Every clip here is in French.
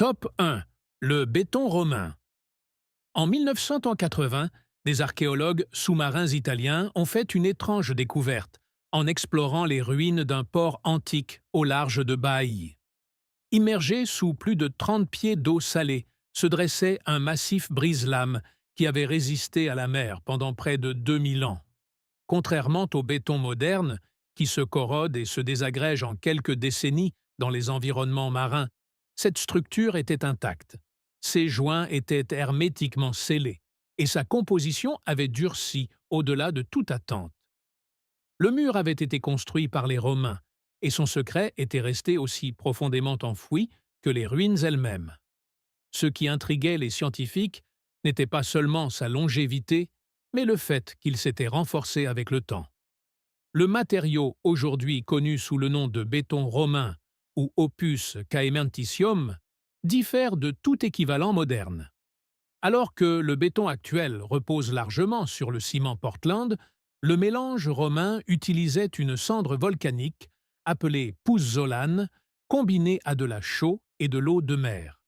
Top 1. Le béton romain. En 1980, des archéologues sous-marins italiens ont fait une étrange découverte en explorant les ruines d'un port antique au large de Baiae. Immergé sous plus de 30 pieds d'eau salée, se dressait un massif brise-lames qui avait résisté à la mer pendant près de 2000 ans. Contrairement au béton moderne, qui se corrode et se désagrège en quelques décennies dans les environnements marins, cette structure était intacte. Ses joints étaient hermétiquement scellés et sa composition avait durci au-delà de toute attente. Le mur avait été construit par les Romains et son secret était resté aussi profondément enfoui que les ruines elles-mêmes. Ce qui intriguait les scientifiques n'était pas seulement sa longévité, mais le fait qu'il s'était renforcé avec le temps. Le matériau aujourd'hui connu sous le nom de béton romain ou opus caementitium diffère de tout équivalent moderne. Alors que le béton actuel repose largement sur le ciment Portland, le mélange romain utilisait une cendre volcanique appelée pouzzolane combinée à de la chaux et de l'eau de mer.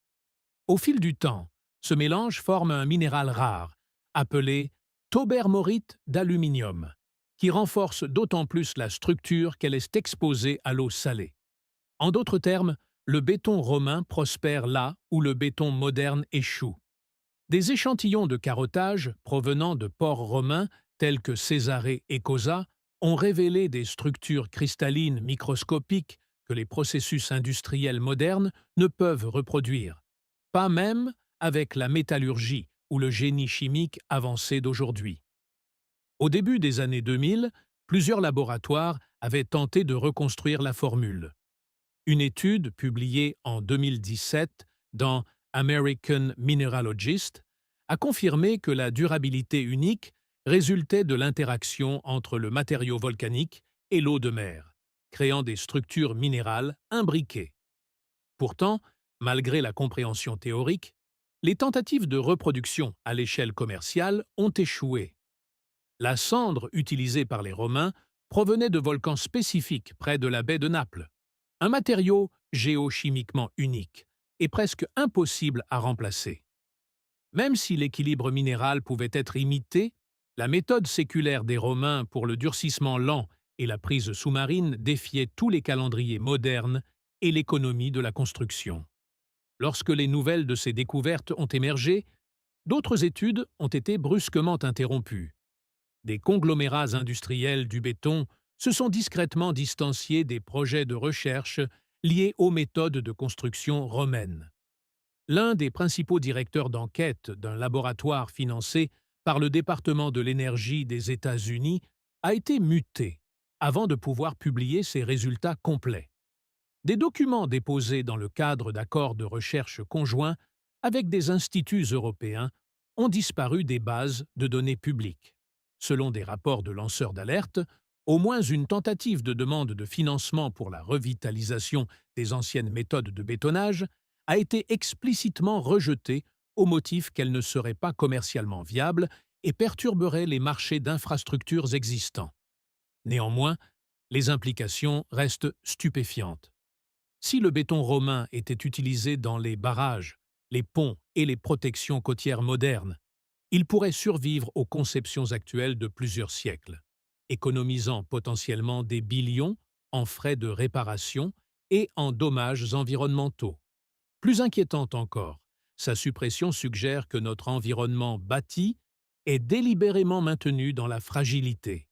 Au fil du temps, ce mélange forme un minéral rare appelé taubermorite d'aluminium, qui renforce d'autant plus la structure qu'elle est exposée à l'eau salée. En d'autres termes, le béton romain prospère là où le béton moderne échoue. Des échantillons de carottage provenant de ports romains tels que Césarée et Cosa ont révélé des structures cristallines microscopiques que les processus industriels modernes ne peuvent reproduire, pas même avec la métallurgie ou le génie chimique avancé d'aujourd'hui. Au début des années 2000, plusieurs laboratoires avaient tenté de reconstruire la formule. Une étude publiée en 2017 dans American Mineralogist a confirmé que la durabilité unique résultait de l'interaction entre le matériau volcanique et l'eau de mer, créant des structures minérales imbriquées. Pourtant, malgré la compréhension théorique, les tentatives de reproduction à l'échelle commerciale ont échoué. La cendre utilisée par les Romains provenait de volcans spécifiques près de la baie de Naples, un matériau géochimiquement unique et presque impossible à remplacer. Même si l'équilibre minéral pouvait être imité, la méthode séculaire des Romains pour le durcissement lent et la prise sous-marine défiait tous les calendriers modernes et l'économie de la construction. Lorsque les nouvelles de ces découvertes ont émergé, d'autres études ont été brusquement interrompues. Des conglomérats industriels du béton se sont discrètement distanciés des projets de recherche liés aux méthodes de construction romaines. L'un des principaux directeurs d'enquête d'un laboratoire financé par le département de l'énergie des États-Unis a été muté avant de pouvoir publier ses résultats complets. Des documents déposés dans le cadre d'accords de recherche conjoints avec des instituts européens ont disparu des bases de données publiques. Selon des rapports de lanceurs d'alerte, au moins une tentative de demande de financement pour la revitalisation des anciennes méthodes de bétonnage a été explicitement rejetée au motif qu'elle ne serait pas commercialement viable et perturberait les marchés d'infrastructures existants. Néanmoins, les implications restent stupéfiantes. Si le béton romain était utilisé dans les barrages, les ponts et les protections côtières modernes, il pourrait survivre aux conceptions actuelles de plusieurs siècles, économisant potentiellement des billions en frais de réparation et en dommages environnementaux. Plus inquiétante encore, sa suppression suggère que notre environnement bâti est délibérément maintenu dans la fragilité.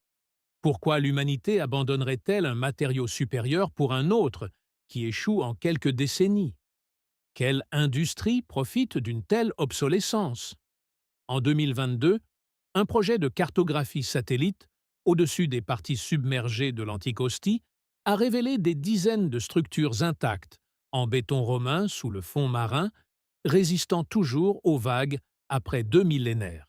Pourquoi l'humanité abandonnerait-elle un matériau supérieur pour un autre qui échoue en quelques décennies? Quelle industrie profite d'une telle obsolescence? En 2022, un projet de cartographie satellite au-dessus des parties submergées de l'Antiquostie a révélé des dizaines de structures intactes en béton romain sous le fond marin, résistant toujours aux vagues après 2 millénaires.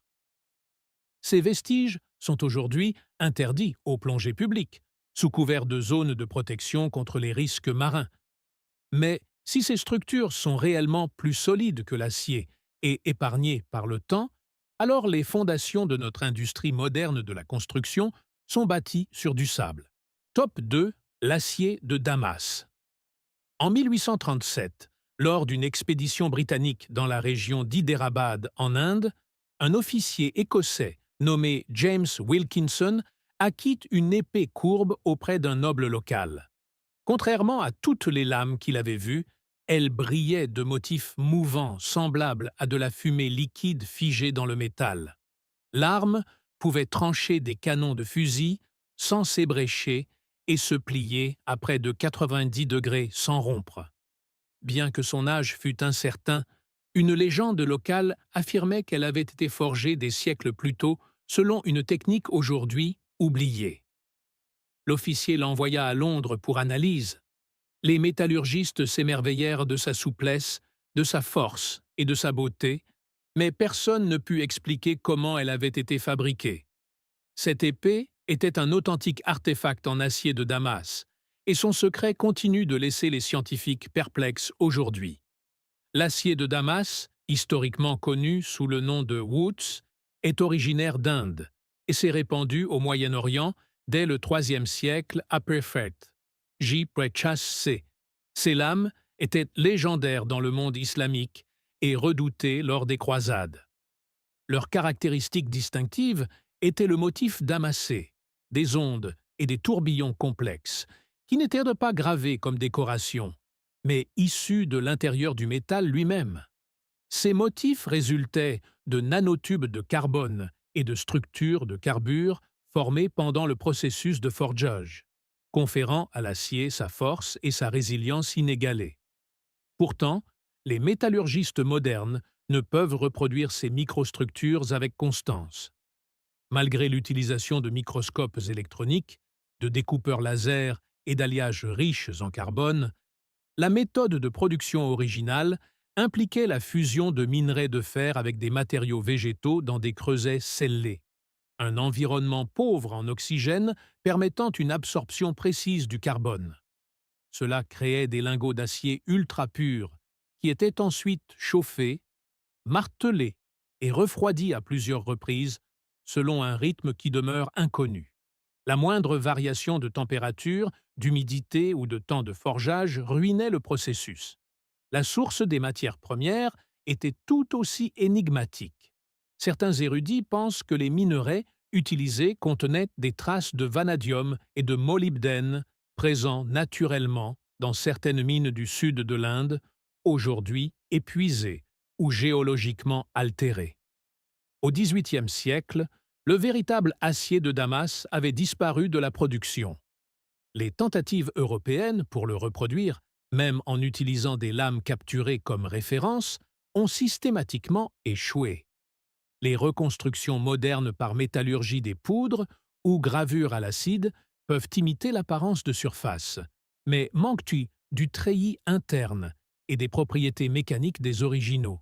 Ces vestiges sont aujourd'hui interdits aux plongées publiques, sous couvert de zones de protection contre les risques marins. Mais si ces structures sont réellement plus solides que l'acier et épargnées par le temps, alors les fondations de notre industrie moderne de la construction sont bâties sur du sable. Top 2. L'acier de Damas. En 1837, Lors d'une expédition britannique dans la région d'Hyderabad en Inde, un officier écossais nommé James Wilkinson acquitte une épée courbe auprès d'un noble local. Contrairement à toutes les lames qu'il avait vues, elle brillait de motifs mouvants semblables à de la fumée liquide figée dans le métal. L'arme pouvait trancher des canons de fusil sans s'ébrécher et se plier à près de 90 degrés sans rompre. Bien que son âge fût incertain, une légende locale affirmait qu'elle avait été forgée des siècles plus tôt selon une technique aujourd'hui oubliée. L'officier l'envoya à Londres pour analyse. Les métallurgistes s'émerveillèrent de sa souplesse, de sa force et de sa beauté, mais personne ne put expliquer comment elle avait été fabriquée. Cette épée était un authentique artefact en acier de Damas, et son secret continue de laisser les scientifiques perplexes aujourd'hui. L'acier de Damas, historiquement connu sous le nom de Woods, est originaire d'Inde et s'est répandu au Moyen-Orient dès le IIIe siècle après Fête. J. Prechas C. Ces lames étaient légendaires dans le monde islamique et redoutées lors des croisades. Leur caractéristique distinctive était le motif damassé, des ondes et des tourbillons complexes, qui n'étaient pas gravés comme décoration, mais issus de l'intérieur du métal lui-même. Ces motifs résultaient de nanotubes de carbone et de structures de carbure formées pendant le processus de forgeage, conférant à l'acier sa force et sa résilience inégalées. Pourtant, les métallurgistes modernes ne peuvent reproduire ces microstructures avec constance. Malgré l'utilisation de microscopes électroniques, de découpeurs laser et d'alliages riches en carbone, la méthode de production originale impliquait la fusion de minerais de fer avec des matériaux végétaux dans des creusets scellés, un environnement pauvre en oxygène permettant une absorption précise du carbone. Cela créait des lingots d'acier ultra purs qui étaient ensuite chauffés, martelés et refroidis à plusieurs reprises selon un rythme qui demeure inconnu. La moindre variation de température, d'humidité ou de temps de forgeage ruinait le processus. La source des matières premières était tout aussi énigmatique. Certains érudits pensent que les minerais utilisés contenaient des traces de vanadium et de molybdène présents naturellement dans certaines mines du sud de l'Inde, aujourd'hui épuisées ou géologiquement altérées. Au XVIIIe siècle, le véritable acier de Damas avait disparu de la production. Les tentatives européennes pour le reproduire, même en utilisant des lames capturées comme référence, ont systématiquement échoué. Les reconstructions modernes par métallurgie des poudres ou gravure à l'acide peuvent imiter l'apparence de surface, mais manquent du treillis interne et des propriétés mécaniques des originaux.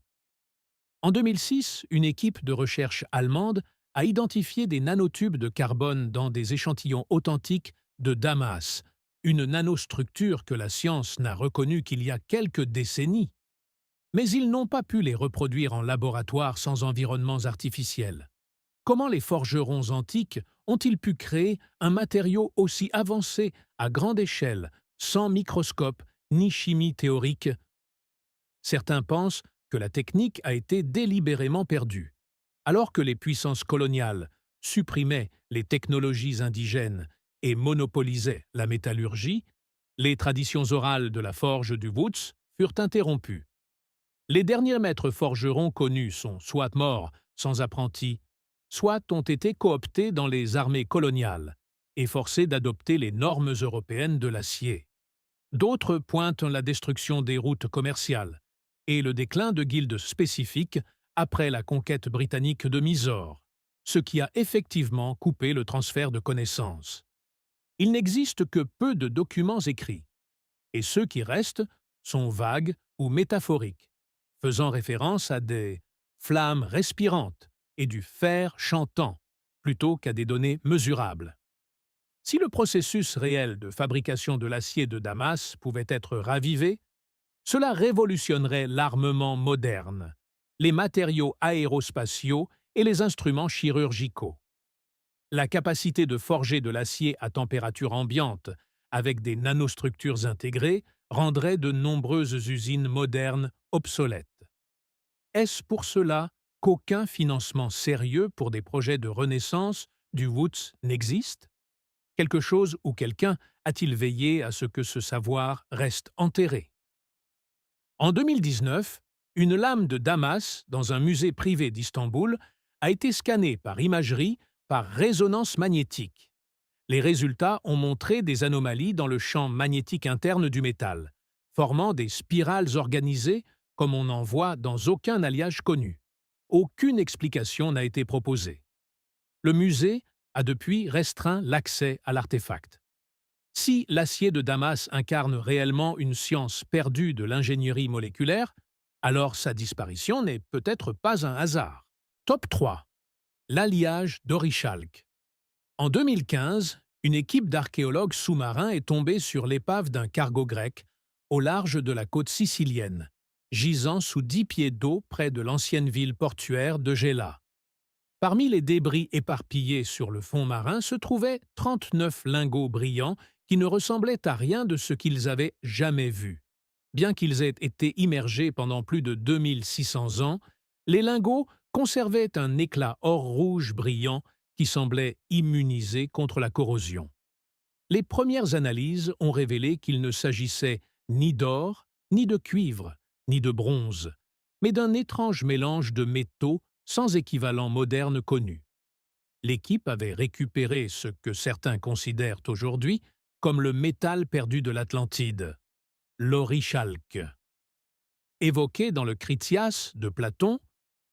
En 2006, une équipe de recherche allemande a identifié des nanotubes de carbone dans des échantillons authentiques de Damas, une nanostructure que la science n'a reconnue qu'il y a quelques décennies. Mais ils n'ont pas pu les reproduire en laboratoire sans environnements artificiels. Comment les forgerons antiques ont-ils pu créer un matériau aussi avancé à grande échelle, sans microscope ni chimie théorique? Certains pensent que la technique a été délibérément perdue. Alors que les puissances coloniales supprimaient les technologies indigènes et monopolisaient la métallurgie, les traditions orales de la forge du Woods furent interrompues. Les derniers maîtres forgerons connus sont soit morts sans apprenti, soit ont été cooptés dans les armées coloniales et forcés d'adopter les normes européennes de l'acier. D'autres pointent la destruction des routes commerciales et le déclin de guildes spécifiques après la conquête britannique de Mysore, ce qui a effectivement coupé le transfert de connaissances. Il n'existe que peu de documents écrits, et ceux qui restent sont vagues ou métaphoriques, faisant référence à des flammes respirantes et du fer chantant, plutôt qu'à des données mesurables. Si le processus réel de fabrication de l'acier de Damas pouvait être ravivé, cela révolutionnerait l'armement moderne, les matériaux aérospatiaux et les instruments chirurgicaux. La capacité de forger de l'acier à température ambiante avec des nanostructures intégrées rendrait de nombreuses usines modernes obsolètes. Est-ce pour cela qu'aucun financement sérieux pour des projets de renaissance du Woods n'existe? Quelque chose ou quelqu'un a-t-il veillé à ce que ce savoir reste enterré? En 2019, une lame de Damas dans un musée privé d'Istanbul a été scannée par imagerie par résonance magnétique. Les résultats ont montré des anomalies dans le champ magnétique interne du métal, formant des spirales organisées comme on n'en voit dans aucun alliage connu. Aucune explication n'a été proposée. Le musée a depuis restreint l'accès à l'artefact. Si l'acier de Damas incarne réellement une science perdue de l'ingénierie moléculaire, alors sa disparition n'est peut-être pas un hasard. Top 3. L'alliage d'Orichalque. En 2015, une équipe d'archéologues sous-marins est tombée sur l'épave d'un cargo grec au large de la côte sicilienne, gisant sous 10 pieds d'eau près de l'ancienne ville portuaire de Gela. Parmi les débris éparpillés sur le fond marin se trouvaient 39 lingots brillants qui ne ressemblaient à rien de ce qu'ils avaient jamais vu. Bien qu'ils aient été immergés pendant plus de 2600 ans, les lingots conservaient un éclat or rouge brillant qui semblait immunisé contre la corrosion. Les premières analyses ont révélé qu'il ne s'agissait ni d'or, ni de cuivre, ni de bronze, mais d'un étrange mélange de métaux sans équivalent moderne connu. L'équipe avait récupéré ce que certains considèrent aujourd'hui comme le métal perdu de l'Atlantide, l'orichalque. Évoqué dans le Critias de Platon,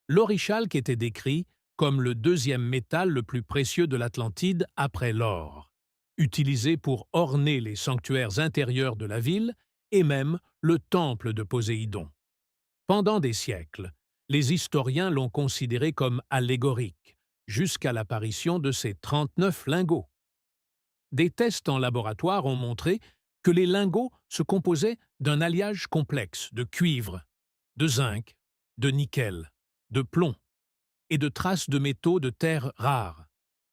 l'orichalque était décrit comme le deuxième métal le plus précieux de l'Atlantide après l'or, utilisé pour orner les sanctuaires intérieurs de la ville et même le temple de Poséidon. Pendant des siècles, les historiens l'ont considéré comme allégorique, jusqu'à l'apparition de ces 39 lingots. Des tests en laboratoire ont montré que les lingots se composaient d'un alliage complexe de cuivre, de zinc, de nickel, de plomb et de traces de métaux de terres rares.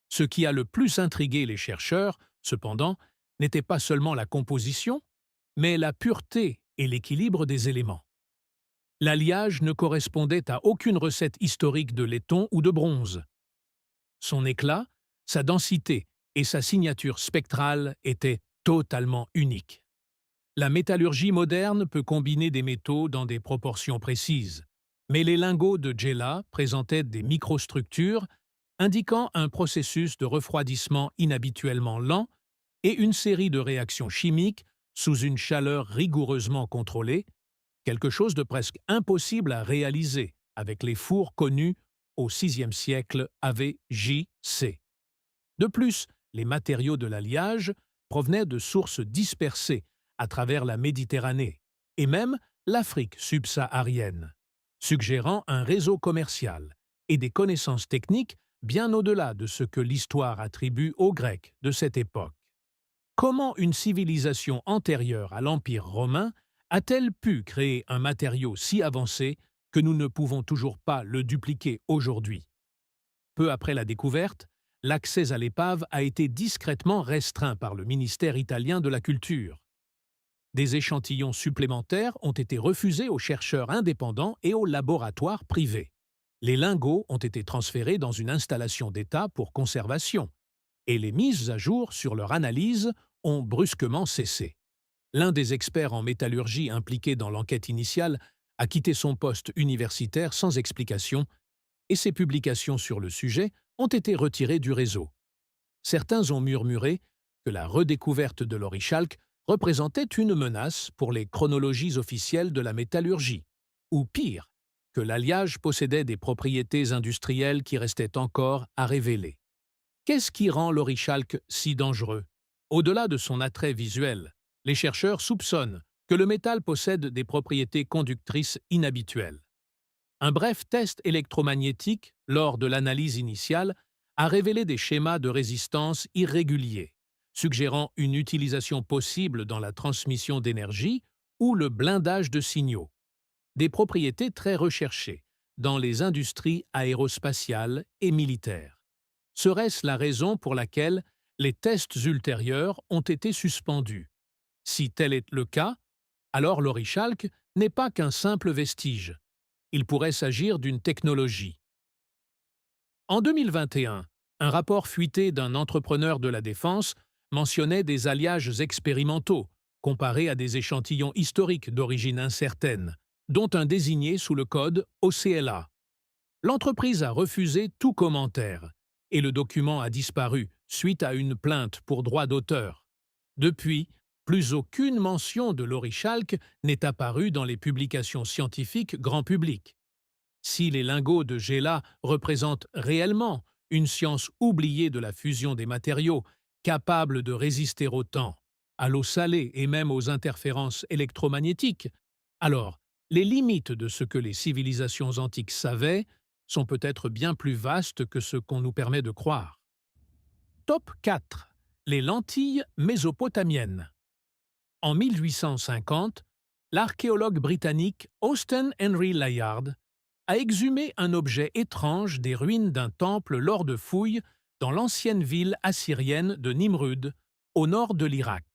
Ce qui a le plus intrigué les chercheurs, cependant, n'était pas seulement la composition, mais la pureté et l'équilibre des éléments. L'alliage ne correspondait à aucune recette historique de laiton ou de bronze. Son éclat, sa densité et sa signature spectrale étaient totalement uniques. La métallurgie moderne peut combiner des métaux dans des proportions précises, mais les lingots de Gela présentaient des microstructures indiquant un processus de refroidissement inhabituellement lent et une série de réactions chimiques sous une chaleur rigoureusement contrôlée, quelque chose de presque impossible à réaliser avec les fours connus au VIe siècle AVJC. De plus, les matériaux de l'alliage provenaient de sources dispersées à travers la Méditerranée et même l'Afrique subsaharienne, suggérant un réseau commercial et des connaissances techniques bien au-delà de ce que l'histoire attribue aux Grecs de cette époque. Comment une civilisation antérieure à l'Empire romain a-t-elle pu créer un matériau si avancé que nous ne pouvons toujours pas le dupliquer aujourd'hui? Peu après la découverte, l'accès à l'épave a été discrètement restreint par le ministère italien de la Culture. Des échantillons supplémentaires ont été refusés aux chercheurs indépendants et aux laboratoires privés. Les lingots ont été transférés dans une installation d'État pour conservation, et les mises à jour sur leur analyse ont brusquement cessé. L'un des experts en métallurgie impliqués dans l'enquête initiale a quitté son poste universitaire sans explication, et ses publications sur le sujet ont été retirées du réseau. Certains ont murmuré que la redécouverte de l'orichalque représentait une menace pour les chronologies officielles de la métallurgie, ou pire, que l'alliage possédait des propriétés industrielles qui restaient encore à révéler. Qu'est-ce qui rend l'orichalque si dangereux? Au-delà de son attrait visuel, les chercheurs soupçonnent que le métal possède des propriétés conductrices inhabituelles. Un bref test électromagnétique, lors de l'analyse initiale, a révélé des schémas de résistance irréguliers, suggérant une utilisation possible dans la transmission d'énergie ou le blindage de signaux. Des propriétés très recherchées dans les industries aérospatiales et militaires. Serait-ce la raison pour laquelle les tests ultérieurs ont été suspendus? Si tel est le cas, alors l'orichalque n'est pas qu'un simple vestige. Il pourrait s'agir d'une technologie. En 2021, un rapport fuité d'un entrepreneur de la défense mentionnait des alliages expérimentaux, comparés à des échantillons historiques d'origine incertaine, dont un désigné sous le code OCLA. L'entreprise a refusé tout commentaire, et le document a disparu suite à une plainte pour droit d'auteur. Depuis, plus aucune mention de l'orichalque n'est apparue dans les publications scientifiques grand public. Si les lingots de Gela représentent réellement une science oubliée de la fusion des matériaux, capable de résister au temps, à l'eau salée et même aux interférences électromagnétiques, alors les limites de ce que les civilisations antiques savaient sont peut-être bien plus vastes que ce qu'on nous permet de croire. Top 4. Les lentilles mésopotamiennes. En 1850, l'archéologue britannique Austen Henry Layard a exhumé un objet étrange des ruines d'un temple lors de fouilles dans l'ancienne ville assyrienne de Nimrud, au nord de l'Irak.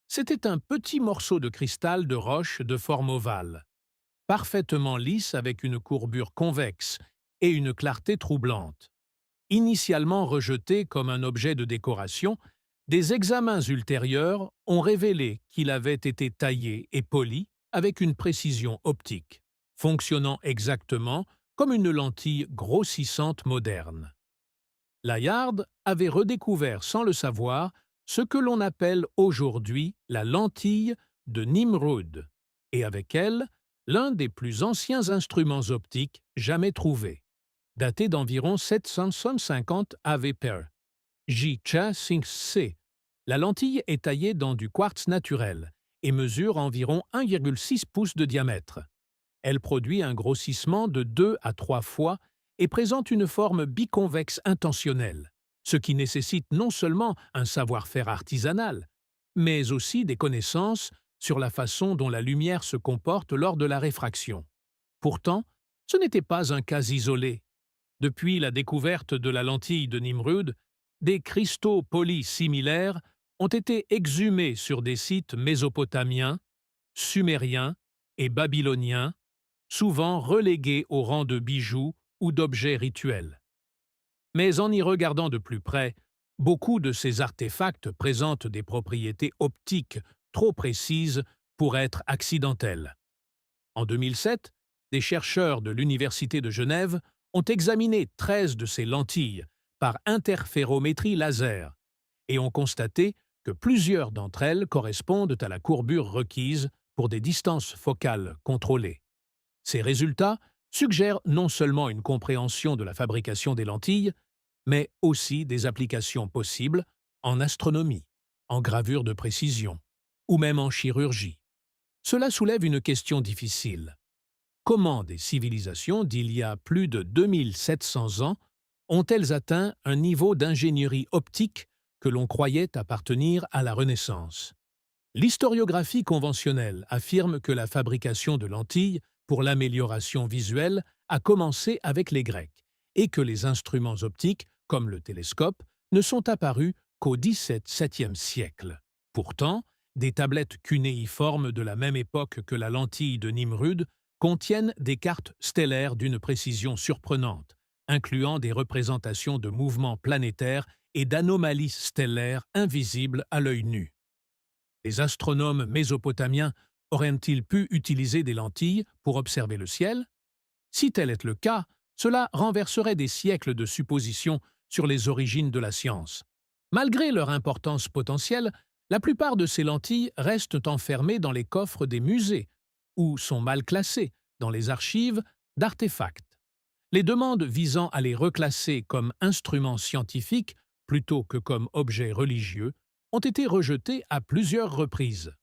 C'était un petit morceau de cristal de roche de forme ovale, parfaitement lisse avec une courbure convexe et une clarté troublante. Initialement rejeté comme un objet de décoration, des examens ultérieurs ont révélé qu'il avait été taillé et poli avec une précision optique, fonctionnant exactement comme une lentille grossissante moderne. Layard avait redécouvert sans le savoir ce que l'on appelle aujourd'hui la lentille de Nimrud, et avec elle, l'un des plus anciens instruments optiques jamais trouvés, daté d'environ 750 AVP. J-Cha 5C. La lentille est taillée dans du quartz naturel et mesure environ 1,6 pouces de diamètre. Elle produit un grossissement de 2 à 3 fois et présente une forme biconvexe intentionnelle, ce qui nécessite non seulement un savoir-faire artisanal, mais aussi des connaissances sur la façon dont la lumière se comporte lors de la réfraction. Pourtant, ce n'était pas un cas isolé. Depuis la découverte de la lentille de Nimrud, des cristaux polis similaires ont été exhumés sur des sites mésopotamiens, sumériens et babyloniens, souvent relégués au rang de bijoux ou d'objets rituels. Mais en y regardant de plus près, beaucoup de ces artefacts présentent des propriétés optiques trop précises pour être accidentelles. En 2007, des chercheurs de l'Université de Genève ont examiné 13 de ces lentilles par interférométrie laser et ont constaté que plusieurs d'entre elles correspondent à la courbure requise pour des distances focales contrôlées. Ces résultats suggèrent non seulement une compréhension de la fabrication des lentilles, mais aussi des applications possibles en astronomie, en gravure de précision ou même en chirurgie. Cela soulève une question difficile. Comment des civilisations d'il y a plus de 2700 ans ont-elles atteint un niveau d'ingénierie optique que l'on croyait appartenir à la Renaissance? L'historiographie conventionnelle affirme que la fabrication de lentilles pour l'amélioration visuelle a commencé avec les Grecs et que les instruments optiques, comme le télescope, ne sont apparus qu'au XVIIe siècle. Pourtant, des tablettes cunéiformes de la même époque que la lentille de Nimrud contiennent des cartes stellaires d'une précision surprenante, incluant des représentations de mouvements planétaires et d'anomalies stellaires invisibles à l'œil nu. Les astronomes mésopotamiens auraient-ils pu utiliser des lentilles pour observer le ciel? Si tel est le cas, cela renverserait des siècles de suppositions sur les origines de la science. Malgré leur importance potentielle, la plupart de ces lentilles restent enfermées dans les coffres des musées ou sont mal classées dans les archives d'artefacts. Les demandes visant à les reclasser comme instruments scientifiques plutôt que comme objets religieux ont été rejetées à plusieurs reprises.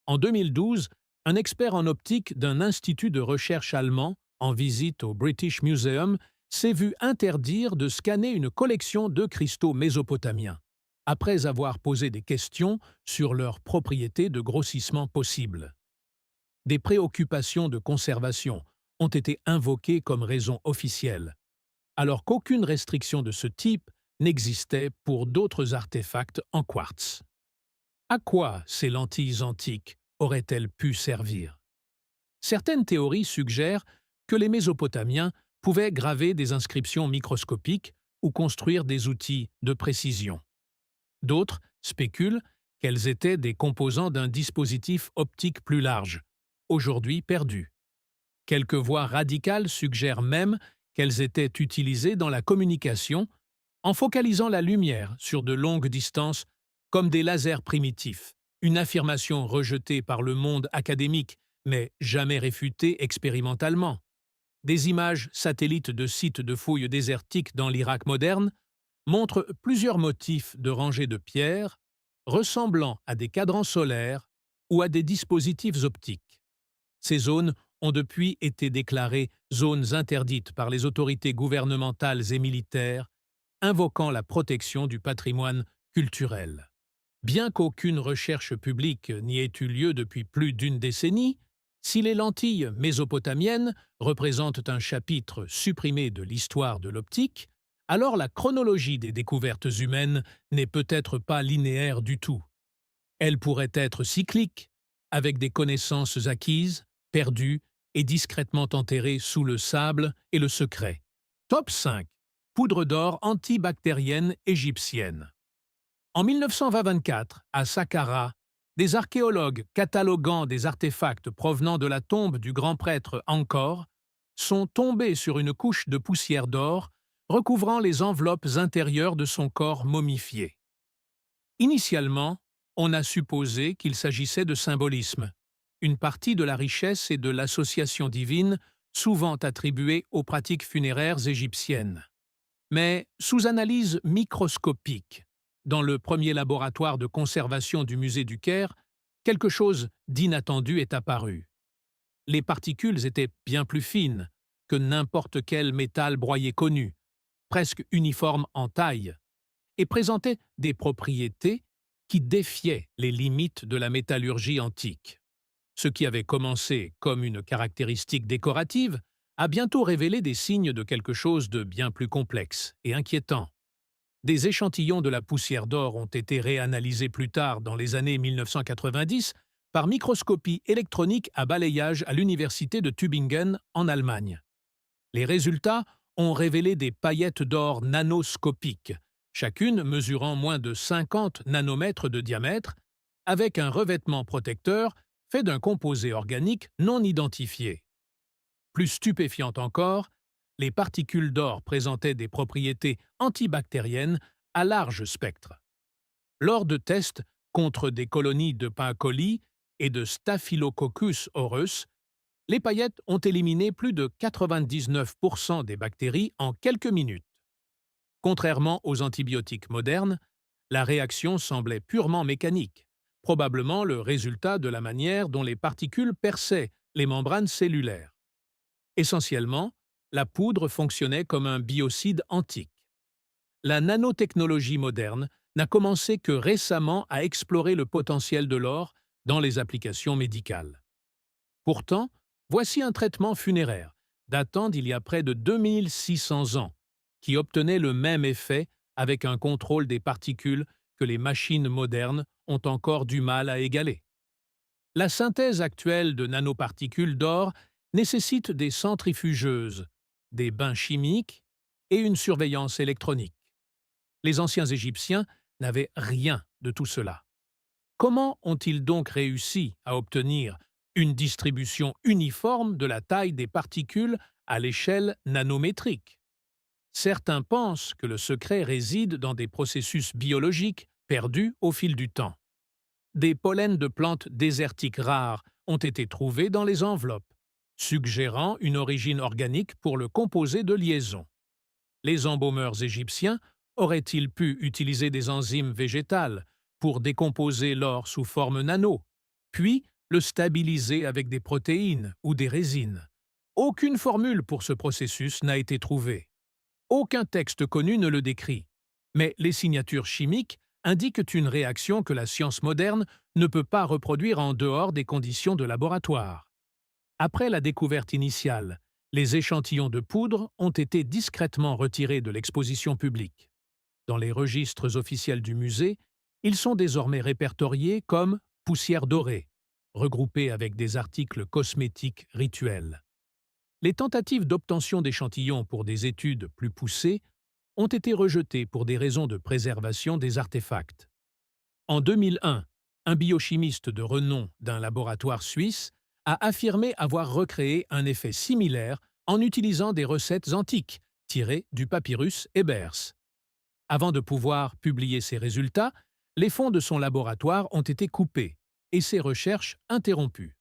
En 2012, un expert en optique d'un institut de recherche allemand, en visite au British Museum, s'est vu interdire de scanner une collection de cristaux mésopotamiens, après avoir posé des questions sur leurs propriétés de grossissement possibles. Des préoccupations de conservation ont été invoquées comme raison officielle, alors qu'aucune restriction de ce type n'existait pour d'autres artefacts en quartz. À quoi ces lentilles antiques aurait-elle pu servir? Certaines théories suggèrent que les Mésopotamiens pouvaient graver des inscriptions microscopiques ou construire des outils de précision. D'autres spéculent qu'elles étaient des composants d'un dispositif optique plus large, aujourd'hui perdu. Quelques voix radicales suggèrent même qu'elles étaient utilisées dans la communication en focalisant la lumière sur de longues distances comme des lasers primitifs, une affirmation rejetée par le monde académique mais jamais réfutée expérimentalement. Des images satellites de sites de fouilles désertiques dans l'Irak moderne montrent plusieurs motifs de rangées de pierres ressemblant à des cadrans solaires ou à des dispositifs optiques. Ces zones ont depuis été déclarées zones interdites par les autorités gouvernementales et militaires, invoquant la protection du patrimoine culturel. Bien qu'aucune recherche publique n'y ait eu lieu depuis plus d'une décennie, si les lentilles mésopotamiennes représentent un chapitre supprimé de l'histoire de l'optique, alors la chronologie des découvertes humaines n'est peut-être pas linéaire du tout. Elle pourrait être cyclique, avec des connaissances acquises, perdues et discrètement enterrées sous le sable et le secret. Top 5. Poudre d'or antibactérienne égyptienne. En 1924, à Saqqara, des archéologues cataloguant des artefacts provenant de la tombe du grand prêtre Angkor sont tombés sur une couche de poussière d'or recouvrant les enveloppes intérieures de son corps momifié. Initialement, on a supposé qu'il s'agissait de symbolisme, une partie de la richesse et de l'association divine souvent attribuée aux pratiques funéraires égyptiennes. Mais sous analyse microscopique, dans le premier laboratoire de conservation du musée du Caire, quelque chose d'inattendu est apparu. Les particules étaient bien plus fines que n'importe quel métal broyé connu, presque uniformes en taille, et présentaient des propriétés qui défiaient les limites de la métallurgie antique. Ce qui avait commencé comme une caractéristique décorative a bientôt révélé des signes de quelque chose de bien plus complexe et inquiétant. Des échantillons de la poussière d'or ont été réanalysés plus tard dans les années 1990 par microscopie électronique à balayage à l'université de Tübingen en Allemagne. Les résultats ont révélé des paillettes d'or nanoscopiques, chacune mesurant moins de 50 nanomètres de diamètre, avec un revêtement protecteur fait d'un composé organique non identifié. Plus stupéfiant encore, les particules d'or présentaient des propriétés antibactériennes à large spectre. Lors de tests contre des colonies de P. et de Staphylococcus aureus, les paillettes ont éliminé plus de 99% des bactéries en quelques minutes. Contrairement aux antibiotiques modernes, la réaction semblait purement mécanique, probablement le résultat de la manière dont les particules perçaient les membranes cellulaires. Essentiellement, la poudre fonctionnait comme un biocide antique. La nanotechnologie moderne n'a commencé que récemment à explorer le potentiel de l'or dans les applications médicales. Pourtant, voici un traitement funéraire, datant d'il y a près de 2600 ans, qui obtenait le même effet avec un contrôle des particules que les machines modernes ont encore du mal à égaler. La synthèse actuelle de nanoparticules d'or nécessite des centrifugeuses, des bains chimiques et une surveillance électronique. Les anciens Égyptiens n'avaient rien de tout cela. Comment ont-ils donc réussi à obtenir une distribution uniforme de la taille des particules à l'échelle nanométrique? Certains pensent que le secret réside dans des processus biologiques perdus au fil du temps. Des pollens de plantes désertiques rares ont été trouvés dans les enveloppes, suggérant une origine organique pour le composé de liaison. Les embaumeurs égyptiens auraient-ils pu utiliser des enzymes végétales pour décomposer l'or sous forme nano, puis le stabiliser avec des protéines ou des résines? Aucune formule pour ce processus n'a été trouvée. Aucun texte connu ne le décrit, mais les signatures chimiques indiquent une réaction que la science moderne ne peut pas reproduire en dehors des conditions de laboratoire. Après la découverte initiale, les échantillons de poudre ont été discrètement retirés de l'exposition publique. Dans les registres officiels du musée, ils sont désormais répertoriés comme poussière dorée, regroupés avec des articles cosmétiques rituels. Les tentatives d'obtention d'échantillons pour des études plus poussées ont été rejetées pour des raisons de préservation des artefacts. En 2001, un biochimiste de renom d'un laboratoire suisse a affirmé avoir recréé un effet similaire en utilisant des recettes antiques tirées du papyrus Ebers. Avant de pouvoir publier ses résultats, les fonds de son laboratoire ont été coupés et ses recherches interrompues.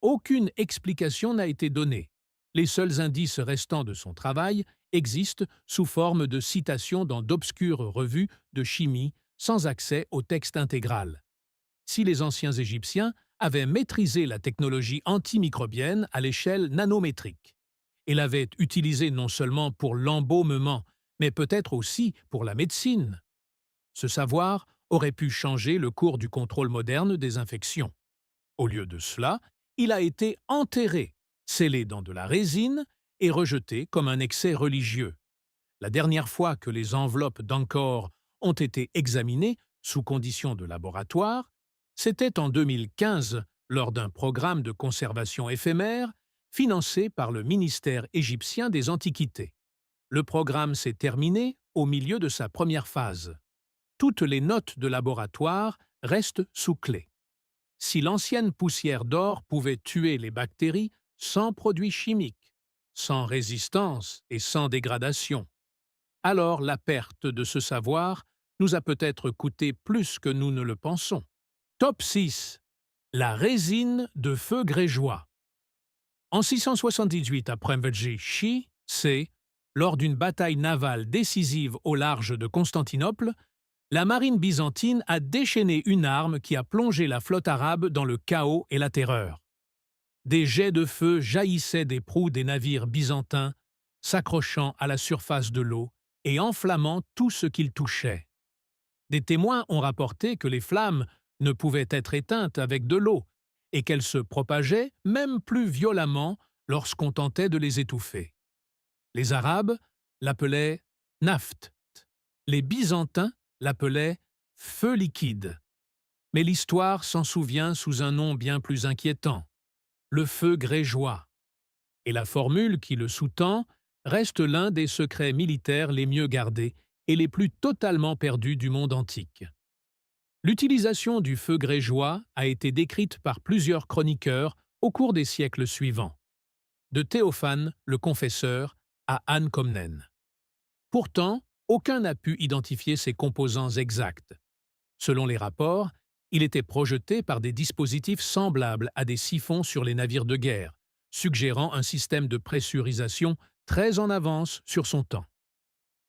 Aucune explication n'a été donnée. Les seuls indices restants de son travail existent sous forme de citations dans d'obscures revues de chimie sans accès au texte intégral. Si les anciens Égyptiens avaient maîtrisé la technologie antimicrobienne à l'échelle nanométrique et l'avaient utilisée non seulement pour l'embaumement, mais peut-être aussi pour la médecine. Ce savoir aurait pu changer le cours du contrôle moderne des infections. Au lieu de cela, il a été enterré, scellé dans de la résine et rejeté comme un excès religieux. La dernière fois que les enveloppes d'Angkor ont été examinées sous conditions de laboratoire, c'était en 2015 lors d'un programme de conservation éphémère financé par le ministère égyptien des Antiquités. Le programme s'est terminé au milieu de sa première phase. Toutes les notes de laboratoire restent sous clé. Si l'ancienne poussière d'or pouvait tuer les bactéries sans produits chimiques, sans résistance et sans dégradation, alors la perte de ce savoir nous a peut-être coûté plus que nous ne le pensons. Top 6. La résine de feu grégeois. En 678 après Mvdji, c'est, lors d'une bataille navale décisive au large de Constantinople, la marine byzantine a déchaîné une arme qui a plongé la flotte arabe dans le chaos et la terreur. Des jets de feu jaillissaient des proues des navires byzantins, s'accrochant à la surface de l'eau et enflammant tout ce qu'ils touchaient. Des témoins ont rapporté que les flammes ne pouvaient être éteintes avec de l'eau et qu'elles se propageaient même plus violemment lorsqu'on tentait de les étouffer. Les Arabes l'appelaient « naft », les Byzantins l'appelaient « feu liquide ». Mais l'histoire s'en souvient sous un nom bien plus inquiétant, le feu grégeois. Et la formule qui le sous-tend reste l'un des secrets militaires les mieux gardés et les plus totalement perdus du monde antique. L'utilisation du feu grégeois a été décrite par plusieurs chroniqueurs au cours des siècles suivants, de Théophane le Confesseur à Anne Comnène. Pourtant, aucun n'a pu identifier ses composants exacts. Selon les rapports, il était projeté par des dispositifs semblables à des siphons sur les navires de guerre, suggérant un système de pressurisation très en avance sur son temps.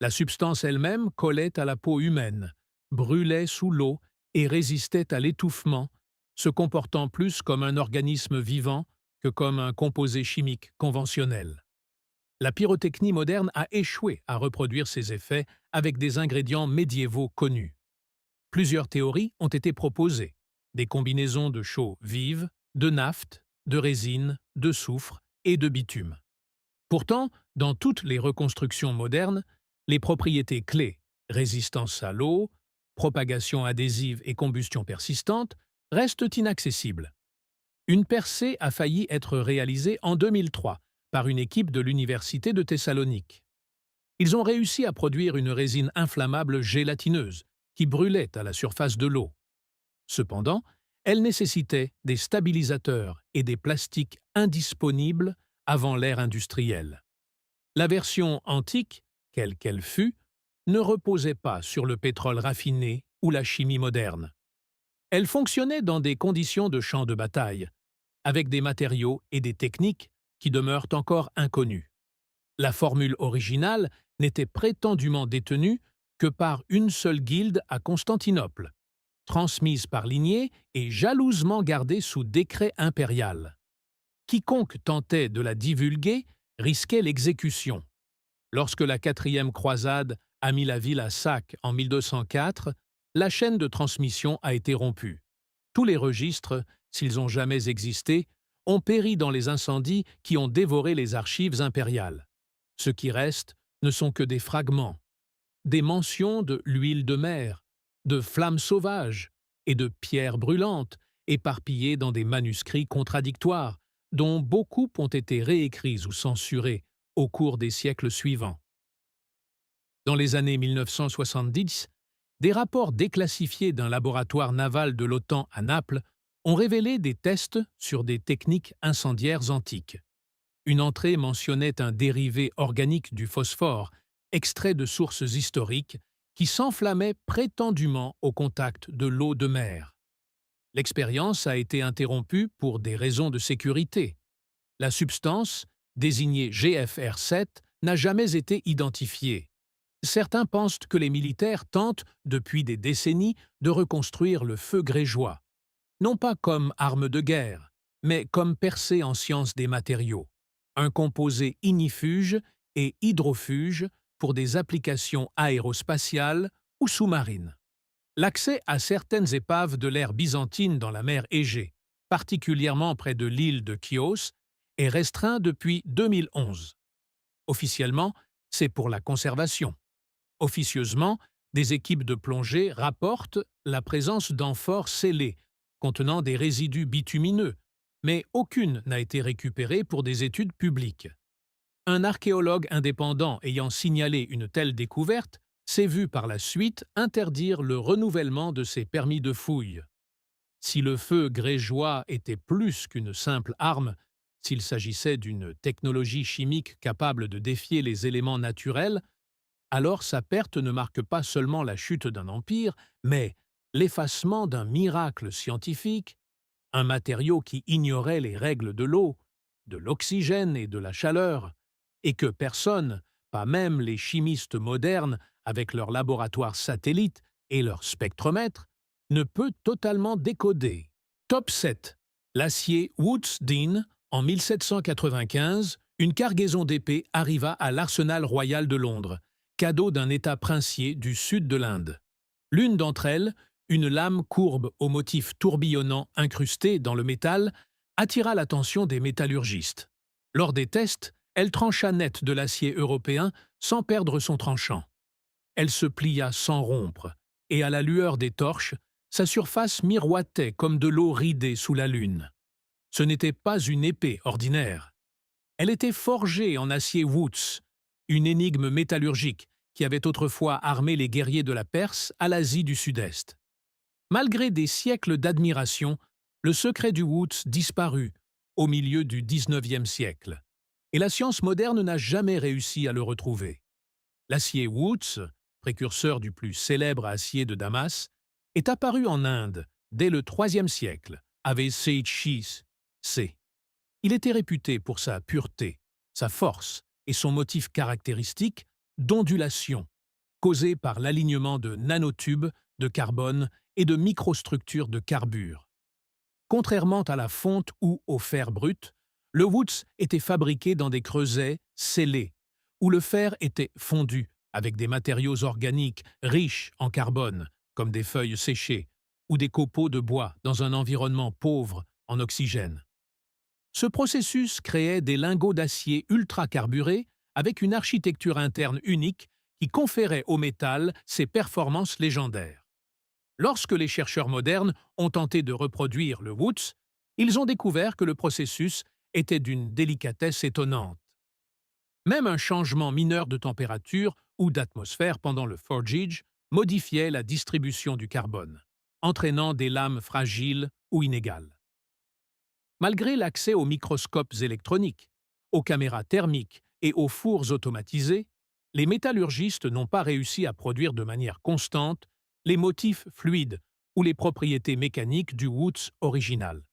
La substance elle-même collait à la peau humaine, brûlait sous l'eau et résistait à l'étouffement, se comportant plus comme un organisme vivant que comme un composé chimique conventionnel. La pyrotechnie moderne a échoué à reproduire ces effets avec des ingrédients médiévaux connus. Plusieurs théories ont été proposées, des combinaisons de chaux vives, de naphte, de résine, de soufre et de bitume. Pourtant, dans toutes les reconstructions modernes, les propriétés clés, résistance à l'eau, propagation adhésive et combustion persistante, restent inaccessibles. Une percée a failli être réalisée en 2003 par une équipe de l'Université de Thessalonique. Ils ont réussi à produire une résine inflammable gélatineuse qui brûlait à la surface de l'eau. Cependant, elle nécessitait des stabilisateurs et des plastiques indisponibles avant l'ère industrielle. La version antique, quelle qu'elle fût, ne reposait pas sur le pétrole raffiné ou la chimie moderne. Elle fonctionnait dans des conditions de champ de bataille, avec des matériaux et des techniques qui demeurent encore inconnus. La formule originale n'était prétendument détenue que par une seule guilde à Constantinople, transmise par lignée et jalousement gardée sous décret impérial. Quiconque tentait de la divulguer risquait l'exécution. Lorsque la 4e croisade a mis la ville à sac en 1204, la chaîne de transmission a été rompue. Tous les registres, s'ils ont jamais existé, ont péri dans les incendies qui ont dévoré les archives impériales. Ce qui reste ne sont que des fragments, des mentions de l'huile de mer, de flammes sauvages et de pierres brûlantes, éparpillés dans des manuscrits contradictoires, dont beaucoup ont été réécrits ou censurés au cours des siècles suivants. Dans les années 1970, des rapports déclassifiés d'un laboratoire naval de l'OTAN à Naples ont révélé des tests sur des techniques incendiaires antiques. Une entrée mentionnait un dérivé organique du phosphore, extrait de sources historiques, qui s'enflammait prétendument au contact de l'eau de mer. L'expérience a été interrompue pour des raisons de sécurité. La substance, désignée GFR7, n'a jamais été identifiée. Certains pensent que les militaires tentent, depuis des décennies, de reconstruire le feu grégeois, non pas comme arme de guerre, mais comme percée en sciences des matériaux, un composé ignifuge et hydrofuge pour des applications aérospatiales ou sous-marines. L'accès à certaines épaves de l'ère byzantine dans la mer Égée, particulièrement près de l'île de Chios, est restreint depuis 2011. Officiellement, c'est pour la conservation. Officieusement, des équipes de plongée rapportent la présence d'amphores scellées, contenant des résidus bitumineux, mais aucune n'a été récupérée pour des études publiques. Un archéologue indépendant ayant signalé une telle découverte s'est vu par la suite interdire le renouvellement de ses permis de fouille. Si le feu grégeois était plus qu'une simple arme, s'il s'agissait d'une technologie chimique capable de défier les éléments naturels, alors sa perte ne marque pas seulement la chute d'un empire, mais l'effacement d'un miracle scientifique, un matériau qui ignorait les règles de l'eau, de l'oxygène et de la chaleur, et que personne, pas même les chimistes modernes avec leurs laboratoires satellites et leurs spectromètres, ne peut totalement décoder. Top 7. L'acier Woods Dean, en 1795, une cargaison d'épées arriva à l'Arsenal royal de Londres, cadeau d'un État princier du sud de l'Inde. L'une d'entre elles, une lame courbe au motif tourbillonnant incrusté dans le métal, attira l'attention des métallurgistes. Lors des tests, elle trancha net de l'acier européen sans perdre son tranchant. Elle se plia sans rompre, et à la lueur des torches, sa surface miroitait comme de l'eau ridée sous la lune. Ce n'était pas une épée ordinaire. Elle était forgée en acier Woods, une énigme métallurgique qui avait autrefois armé les guerriers de la Perse à l'Asie du Sud-Est. Malgré des siècles d'admiration, le secret du Woods disparut au milieu du XIXe siècle, et la science moderne n'a jamais réussi à le retrouver. L'acier Woods, précurseur du plus célèbre acier de Damas, est apparu en Inde dès le IIIe siècle, avec Sage C. Il était réputé pour sa pureté, sa force et son motif caractéristique d'ondulation, causée par l'alignement de nanotubes de carbone et de microstructures de carbure. Contrairement à la fonte ou au fer brut, le Woods était fabriqué dans des creusets scellés, où le fer était fondu avec des matériaux organiques riches en carbone, comme des feuilles séchées, ou des copeaux de bois dans un environnement pauvre en oxygène. Ce processus créait des lingots d'acier ultra-carburés avec une architecture interne unique qui conférait au métal ses performances légendaires. Lorsque les chercheurs modernes ont tenté de reproduire le Woods, ils ont découvert que le processus était d'une délicatesse étonnante. Même un changement mineur de température ou d'atmosphère pendant le forgeage modifiait la distribution du carbone, entraînant des lames fragiles ou inégales. Malgré l'accès aux microscopes électroniques, aux caméras thermiques et aux fours automatisés, les métallurgistes n'ont pas réussi à produire de manière constante les motifs fluides ou les propriétés mécaniques du Woods original.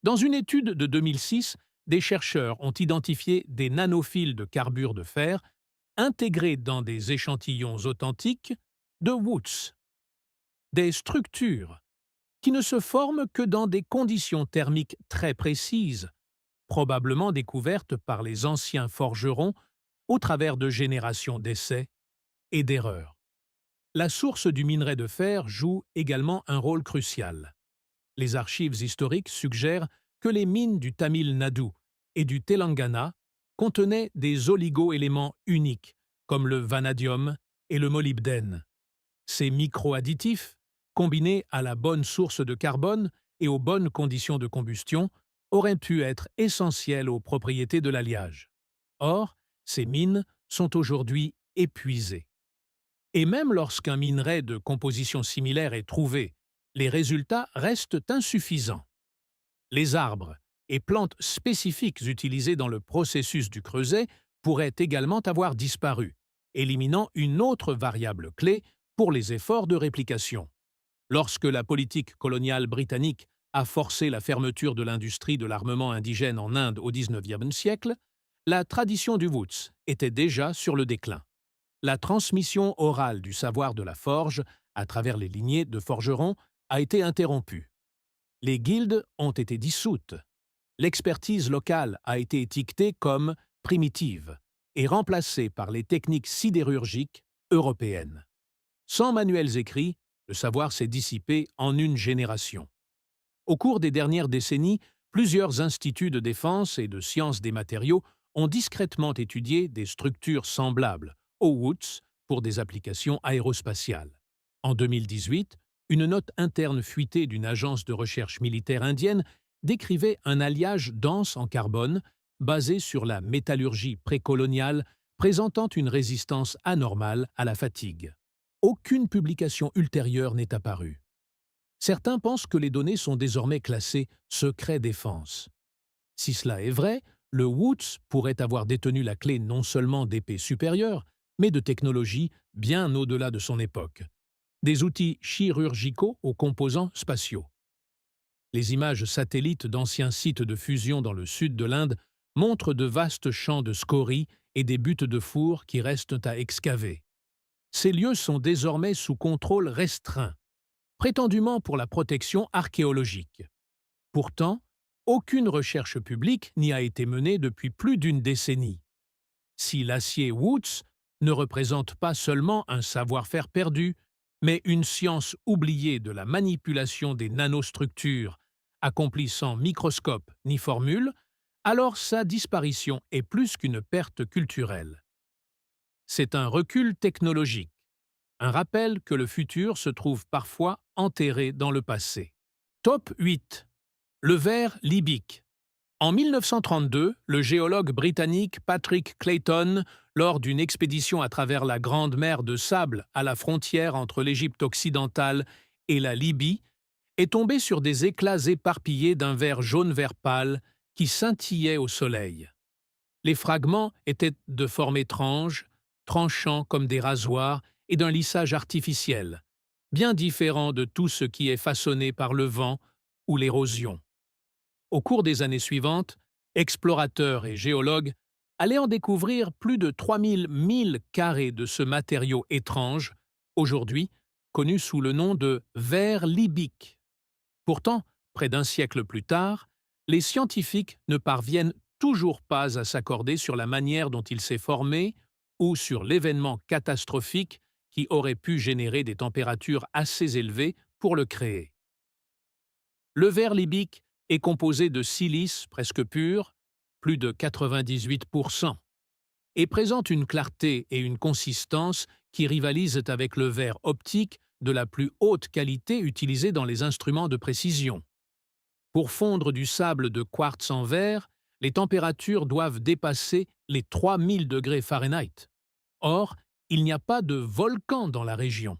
Dans une étude de 2006, des chercheurs ont identifié des nanophiles de carbure de fer intégrés dans des échantillons authentiques de Woods. Des structures qui ne se forment que dans des conditions thermiques très précises, probablement découvertes par les anciens forgerons au travers de générations d'essais et d'erreurs. La source du minerai de fer joue également un rôle crucial. Les archives historiques suggèrent que les mines du Tamil Nadu et du Telangana contenaient des oligo-éléments uniques, comme le vanadium et le molybdène. Ces micro-additifs, combinés à la bonne source de carbone, et aux bonnes conditions de combustion auraient pu être essentielles aux propriétés de l'alliage. Or, ces mines sont aujourd'hui épuisées. Et même lorsqu'un minerai de composition similaire est trouvé, les résultats restent insuffisants. Les arbres et plantes spécifiques utilisés dans le processus du creuset pourraient également avoir disparu, éliminant une autre variable clé pour les efforts de réplication. Lorsque la politique coloniale britannique a forcé la fermeture de l'industrie de l'armement indigène en Inde au XIXe siècle, la tradition du Woods était déjà sur le déclin. La transmission orale du savoir de la forge, à travers les lignées de forgerons, a été interrompue. Les guildes ont été dissoutes. L'expertise locale a été étiquetée comme primitive et remplacée par les techniques sidérurgiques européennes. Sans manuels écrits, le savoir s'est dissipé en une génération. Au cours des dernières décennies, plusieurs instituts de défense et de sciences des matériaux ont discrètement étudié des structures semblables aux Woods pour des applications aérospatiales. En 2018, une note interne fuitée d'une agence de recherche militaire indienne décrivait un alliage dense en carbone basé sur la métallurgie précoloniale présentant une résistance anormale à la fatigue. Aucune publication ultérieure n'est apparue. Certains pensent que les données sont désormais classées « secret défense ». Si cela est vrai, le Woods pourrait avoir détenu la clé non seulement d'épées supérieures, mais de technologies bien au-delà de son époque. Des outils chirurgicaux aux composants spatiaux. Les images satellites d'anciens sites de fusion dans le sud de l'Inde montrent de vastes champs de scories et des buttes de fours qui restent à excaver. Ces lieux sont désormais sous contrôle restreint, prétendument pour la protection archéologique. Pourtant, aucune recherche publique n'y a été menée depuis plus d'une décennie. Si l'acier Woods ne représente pas seulement un savoir-faire perdu, mais une science oubliée de la manipulation des nanostructures, accomplie sans microscope ni formule, alors sa disparition est plus qu'une perte culturelle. C'est un recul technologique, un rappel que le futur se trouve parfois enterré dans le passé. Top 8. Le verre libyque. En 1932, le géologue britannique Patrick Clayton, lors d'une expédition à travers la Grande Mer de Sable à la frontière entre l'Égypte occidentale et la Libye, est tombé sur des éclats éparpillés d'un verre jaune-vert pâle qui scintillait au soleil. Les fragments étaient de forme étrange, tranchants comme des rasoirs et d'un lissage artificiel, bien différent de tout ce qui est façonné par le vent ou l'érosion. Au cours des années suivantes, explorateurs et géologues allaient en découvrir plus de 3000 milles carrés de ce matériau étrange, aujourd'hui connu sous le nom de verre libyque. Pourtant, près d'un siècle plus tard, les scientifiques ne parviennent toujours pas à s'accorder sur la manière dont il s'est formé ou sur l'événement catastrophique qui aurait pu générer des températures assez élevées pour le créer. Le verre libyque est composé de silice presque pur, plus de 98%, et présente une clarté et une consistance qui rivalisent avec le verre optique de la plus haute qualité utilisé dans les instruments de précision. Pour fondre du sable de quartz en verre, les températures doivent dépasser les 3000 degrés Fahrenheit. Or, il n'y a pas de volcan dans la région.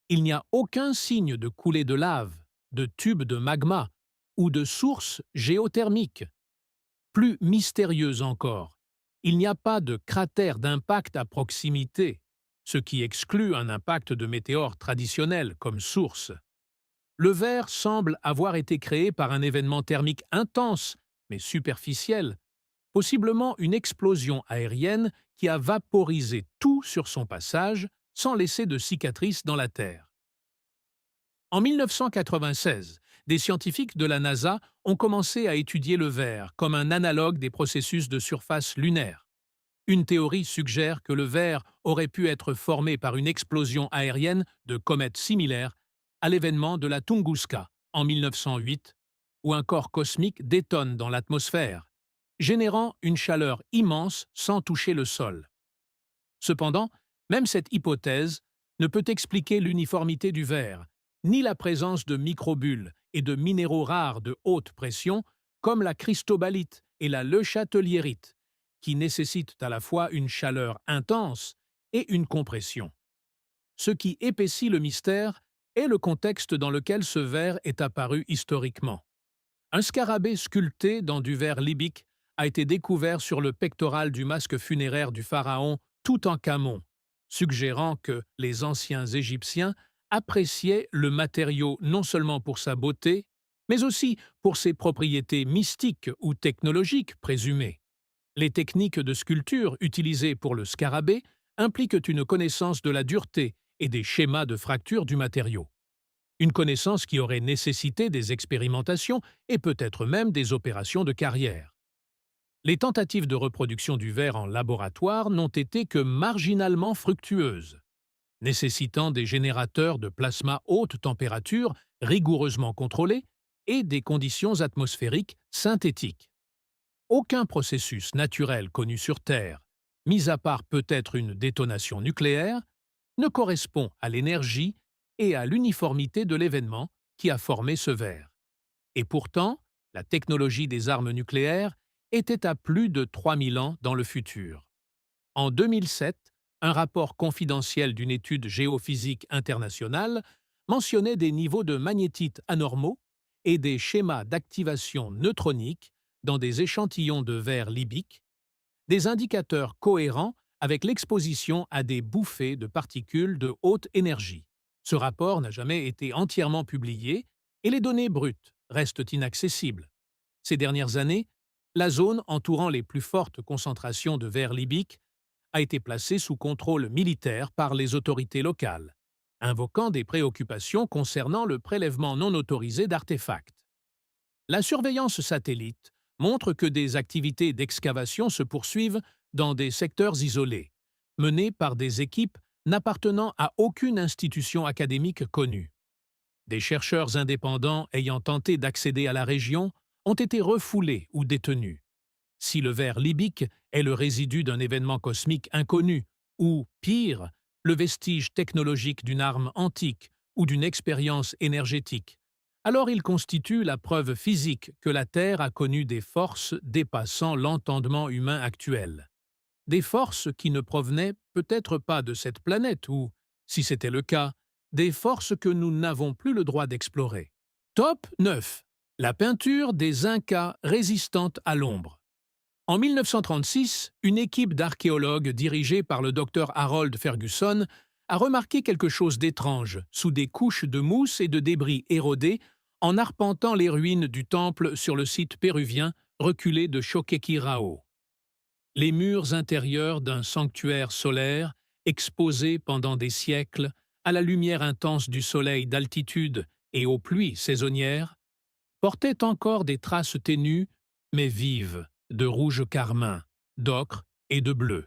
Il n'y a aucun signe de coulée de lave, de tube de magma ou de source géothermique. Plus mystérieuse encore, il n'y a pas de cratère d'impact à proximité, ce qui exclut un impact de météore traditionnel comme source. Le verre semble avoir été créé par un événement thermique intense, mais superficiel, possiblement une explosion aérienne qui a vaporisé tout sur son passage sans laisser de cicatrices dans la Terre. En 1996, des scientifiques de la NASA ont commencé à étudier le verre comme un analogue des processus de surface lunaire. Une théorie suggère que le verre aurait pu être formé par une explosion aérienne de comètes similaires à l'événement de la Tunguska en 1908, où un corps cosmique détonne dans l'atmosphère, générant une chaleur immense sans toucher le sol. Cependant, même cette hypothèse ne peut expliquer l'uniformité du verre, ni la présence de microbules et de minéraux rares de haute pression comme la cristobalite et la leuchatelierite, qui nécessitent à la fois une chaleur intense et une compression. Ce qui épaissit le mystère est le contexte dans lequel ce verre est apparu historiquement. Un scarabée sculpté dans du verre libyque a été découvert sur le pectoral du masque funéraire du pharaon Toutankhamon, suggérant que les anciens Égyptiens appréciaient le matériau non seulement pour sa beauté, mais aussi pour ses propriétés mystiques ou technologiques présumées. Les techniques de sculpture utilisées pour le scarabée impliquent une connaissance de la dureté et des schémas de fracture du matériau. Une connaissance qui aurait nécessité des expérimentations et peut-être même des opérations de carrière. Les tentatives de reproduction du verre en laboratoire n'ont été que marginalement fructueuses, nécessitant des générateurs de plasma haute température rigoureusement contrôlés et des conditions atmosphériques synthétiques. Aucun processus naturel connu sur Terre, mis à part peut-être une détonation nucléaire, ne correspond à l'énergie et à l'uniformité de l'événement qui a formé ce verre. Et pourtant, la technologie des armes nucléaires était à plus de 3000 ans dans le futur. En 2007, un rapport confidentiel d'une étude géophysique internationale mentionnait des niveaux de magnétite anormaux et des schémas d'activation neutronique dans des échantillons de verre libyque, des indicateurs cohérents avec l'exposition à des bouffées de particules de haute énergie. Ce rapport n'a jamais été entièrement publié et les données brutes restent inaccessibles. Ces dernières années, la zone entourant les plus fortes concentrations de verre libyque a été placée sous contrôle militaire par les autorités locales, invoquant des préoccupations concernant le prélèvement non autorisé d'artefacts. La surveillance satellite montre que des activités d'excavation se poursuivent dans des secteurs isolés, menées par des équipes n'appartenant à aucune institution académique connue. Des chercheurs indépendants ayant tenté d'accéder à la région ont été refoulés ou détenus. Si le verre libyque est le résidu d'un événement cosmique inconnu, ou, pire, le vestige technologique d'une arme antique ou d'une expérience énergétique, alors il constitue la preuve physique que la Terre a connu des forces dépassant l'entendement humain actuel. Des forces qui ne provenaient peut-être pas de cette planète ou, si c'était le cas, des forces que nous n'avons plus le droit d'explorer. Top 9. La peinture des Incas résistante à l'ombre. En 1936, une équipe d'archéologues dirigée par le docteur Harold Ferguson a remarqué quelque chose d'étrange sous des couches de mousse et de débris érodés en arpentant les ruines du temple sur le site péruvien reculé de Choquequirao. Les murs intérieurs d'un sanctuaire solaire, exposés pendant des siècles à la lumière intense du soleil d'altitude et aux pluies saisonnières, portaient encore des traces ténues, mais vives, de rouge carmin, d'ocre et de bleu.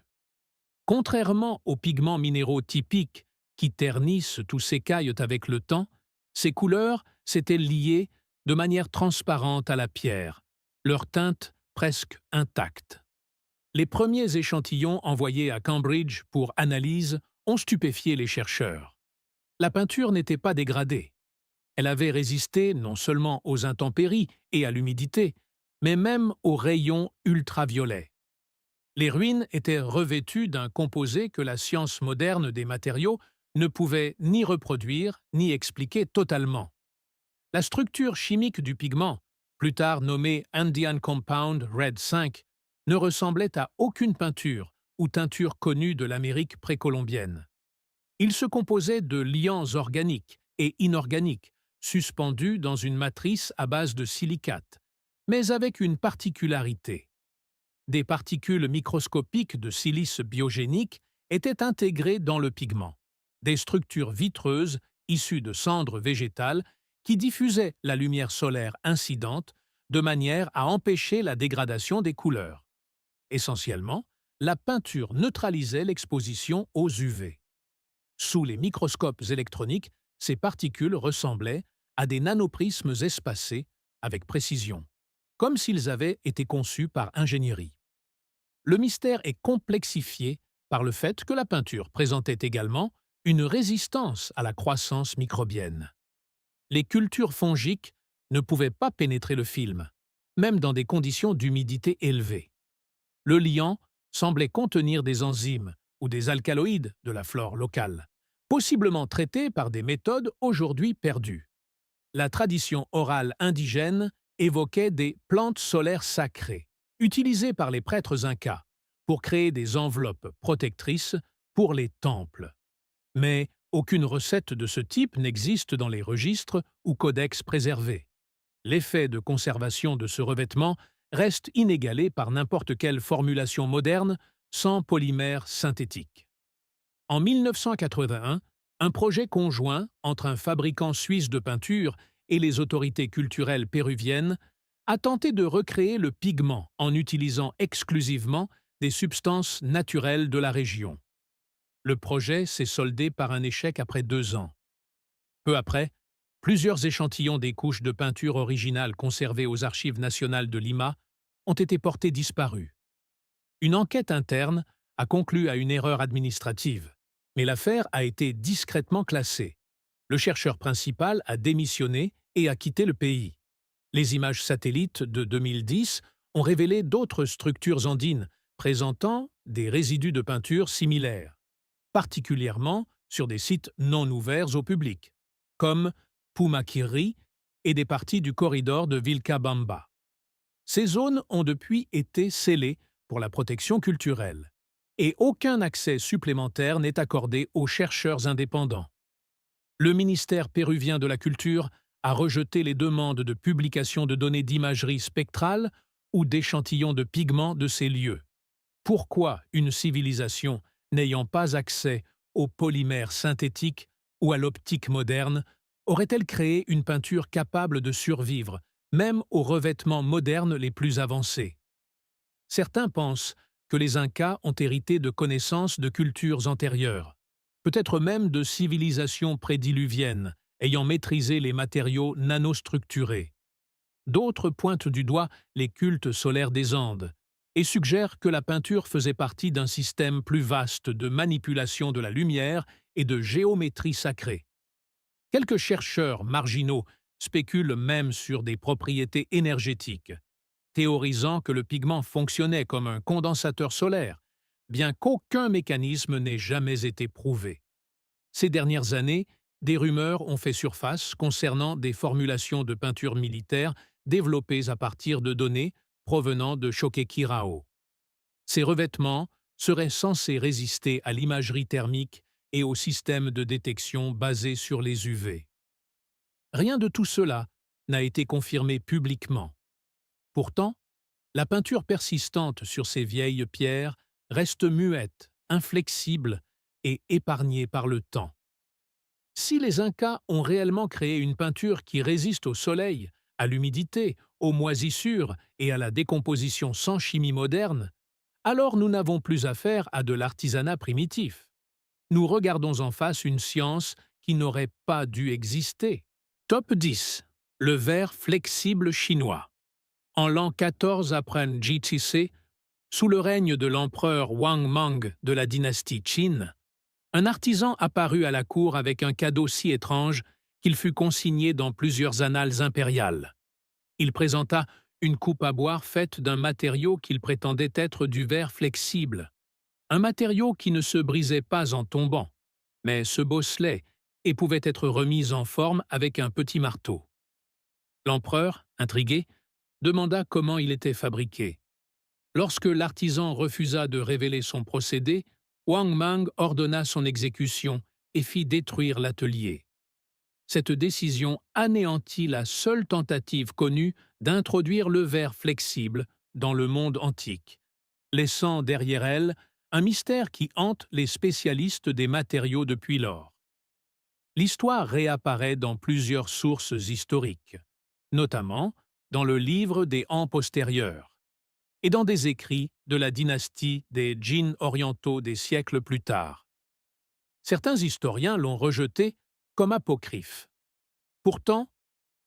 Contrairement aux pigments minéraux typiques qui ternissent ou s'écaillent avec le temps, ces couleurs s'étaient liées de manière transparente à la pierre, leur teinte presque intacte. Les premiers échantillons envoyés à Cambridge pour analyse ont stupéfié les chercheurs. La peinture n'était pas dégradée. Elle avait résisté non seulement aux intempéries et à l'humidité, mais même aux rayons ultraviolets. Les ruines étaient revêtues d'un composé que la science moderne des matériaux ne pouvait ni reproduire ni expliquer totalement. La structure chimique du pigment, plus tard nommé Andean Compound Red 5, ne ressemblait à aucune peinture ou teinture connue de l'Amérique précolombienne. Il se composait de liants organiques et inorganiques, suspendus dans une matrice à base de silicate, mais avec une particularité. Des particules microscopiques de silice biogénique étaient intégrées dans le pigment, des structures vitreuses issues de cendres végétales qui diffusaient la lumière solaire incidente de manière à empêcher la dégradation des couleurs. Essentiellement, la peinture neutralisait l'exposition aux UV. Sous les microscopes électroniques, ces particules ressemblaient à des nanoprismes espacés avec précision, comme s'ils avaient été conçus par ingénierie. Le mystère est complexifié par le fait que la peinture présentait également une résistance à la croissance microbienne. Les cultures fongiques ne pouvaient pas pénétrer le film, même dans des conditions d'humidité élevée. Le liant semblait contenir des enzymes ou des alcaloïdes de la flore locale, possiblement traités par des méthodes aujourd'hui perdues. La tradition orale indigène évoquait des plantes solaires sacrées, utilisées par les prêtres incas pour créer des enveloppes protectrices pour les temples. Mais aucune recette de ce type n'existe dans les registres ou codex préservés. L'effet de conservation de ce revêtement reste inégalé par n'importe quelle formulation moderne sans polymère synthétique. En 1981, un projet conjoint entre un fabricant suisse de peinture et les autorités culturelles péruviennes a tenté de recréer le pigment en utilisant exclusivement des substances naturelles de la région. Le projet s'est soldé par un échec après 2 ans. Peu après, plusieurs échantillons des couches de peinture originales conservées aux Archives nationales de Lima ont été portés disparus. Une enquête interne a conclu à une erreur administrative, mais l'affaire a été discrètement classée. Le chercheur principal a démissionné et a quitté le pays. Les images satellites de 2010 ont révélé d'autres structures andines présentant des résidus de peinture similaires, particulièrement sur des sites non ouverts au public, comme Pumaquiri et des parties du corridor de Vilcabamba. Ces zones ont depuis été scellées pour la protection culturelle, et aucun accès supplémentaire n'est accordé aux chercheurs indépendants. Le ministère péruvien de la Culture a rejeté les demandes de publication de données d'imagerie spectrale ou d'échantillons de pigments de ces lieux. Pourquoi une civilisation n'ayant pas accès aux polymères synthétiques ou à l'optique moderne aurait-elle créé une peinture capable de survivre, même aux revêtements modernes les plus avancés? Certains pensent que les Incas ont hérité de connaissances de cultures antérieures, peut-être même de civilisations prédiluviennes, ayant maîtrisé les matériaux nanostructurés. D'autres pointent du doigt les cultes solaires des Andes et suggèrent que la peinture faisait partie d'un système plus vaste de manipulation de la lumière et de géométrie sacrée. Quelques chercheurs marginaux spéculent même sur des propriétés énergétiques, théorisant que le pigment fonctionnait comme un condensateur solaire, bien qu'aucun mécanisme n'ait jamais été prouvé. Ces dernières années, des rumeurs ont fait surface concernant des formulations de peinture militaire développées à partir de données provenant de Choquequirao. Ces revêtements seraient censés résister à l'imagerie thermique et au système de détection basé sur les UV. Rien de tout cela n'a été confirmé publiquement. Pourtant, la peinture persistante sur ces vieilles pierres reste muette, inflexible et épargnée par le temps. Si les Incas ont réellement créé une peinture qui résiste au soleil, à l'humidité, aux moisissures et à la décomposition sans chimie moderne, alors nous n'avons plus affaire à de l'artisanat primitif. Nous regardons en face une science qui n'aurait pas dû exister. Top 10. Le verre flexible chinois. En l'an 14 après GTC, sous le règne de l'empereur Wang Mang de la dynastie Qin, un artisan apparut à la cour avec un cadeau si étrange qu'il fut consigné dans plusieurs annales impériales. Il présenta une coupe à boire faite d'un matériau qu'il prétendait être du verre flexible, un matériau qui ne se brisait pas en tombant, mais se bosselait et pouvait être remis en forme avec un petit marteau. L'empereur, intrigué, demanda comment il était fabriqué. Lorsque l'artisan refusa de révéler son procédé, Wang Mang ordonna son exécution et fit détruire l'atelier. Cette décision anéantit la seule tentative connue d'introduire le verre flexible dans le monde antique, laissant derrière elle un mystère qui hante les spécialistes des matériaux depuis lors. L'histoire réapparaît dans plusieurs sources historiques, notamment dans le livre des Han postérieurs et dans des écrits de la dynastie des Jin orientaux des siècles plus tard. Certains historiens l'ont rejeté comme apocryphe. Pourtant,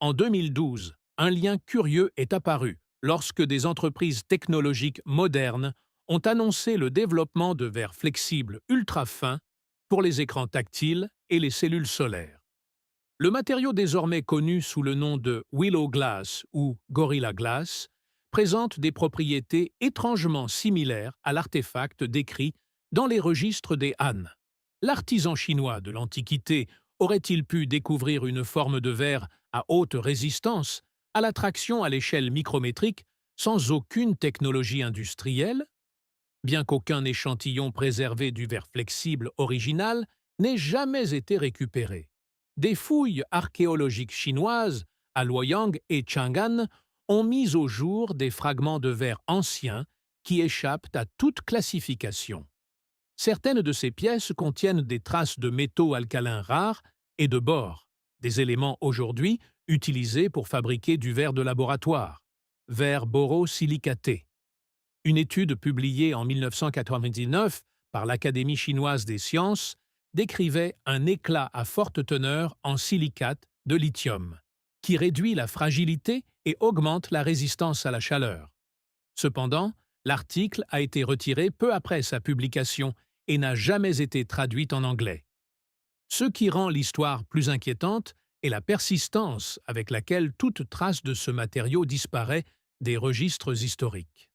en 2012, un lien curieux est apparu lorsque des entreprises technologiques modernes ont annoncé le développement de verres flexibles ultra fins pour les écrans tactiles et les cellules solaires. Le matériau désormais connu sous le nom de Willow Glass ou Gorilla Glass présente des propriétés étrangement similaires à l'artefact décrit dans les registres des Han. L'artisan chinois de l'Antiquité aurait-il pu découvrir une forme de verre à haute résistance à la traction à l'échelle micrométrique sans aucune technologie industrielle? Bien qu'aucun échantillon préservé du verre flexible original n'ait jamais été récupéré. Des fouilles archéologiques chinoises à Luoyang et Chang'an ont mis au jour des fragments de verre anciens qui échappent à toute classification. Certaines de ces pièces contiennent des traces de métaux alcalins rares et de bore, des éléments aujourd'hui utilisés pour fabriquer du verre de laboratoire, verre borosilicaté. Une étude publiée en 1999 par l'Académie chinoise des sciences décrivait un éclat à forte teneur en silicate de lithium, qui réduit la fragilité et augmente la résistance à la chaleur. Cependant, l'article a été retiré peu après sa publication et n'a jamais été traduit en anglais. Ce qui rend l'histoire plus inquiétante est la persistance avec laquelle toute trace de ce matériau disparaît des registres historiques.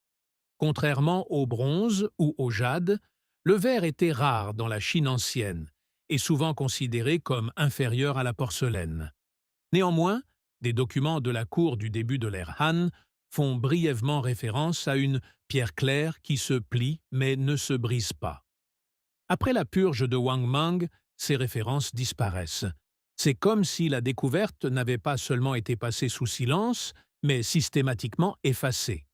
Contrairement au bronze ou au jade, le verre était rare dans la Chine ancienne et souvent considéré comme inférieur à la porcelaine. Néanmoins, des documents de la cour du début de l'ère Han font brièvement référence à une pierre claire qui se plie mais ne se brise pas. Après la purge de Wang Mang, ces références disparaissent. C'est comme si la découverte n'avait pas seulement été passée sous silence, mais systématiquement effacée.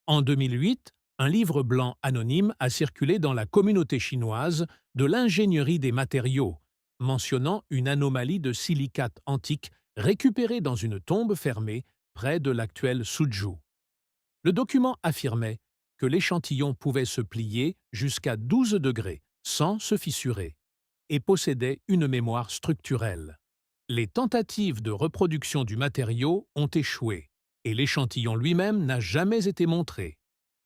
En 2008, un livre blanc anonyme a circulé dans la communauté chinoise de l'ingénierie des matériaux, mentionnant une anomalie de silicate antique récupérée dans une tombe fermée près de l'actuel Suzhou. Le document affirmait que l'échantillon pouvait se plier jusqu'à 12 degrés sans se fissurer et possédait une mémoire structurelle. Les tentatives de reproduction du matériau ont échoué et l'échantillon lui-même n'a jamais été montré.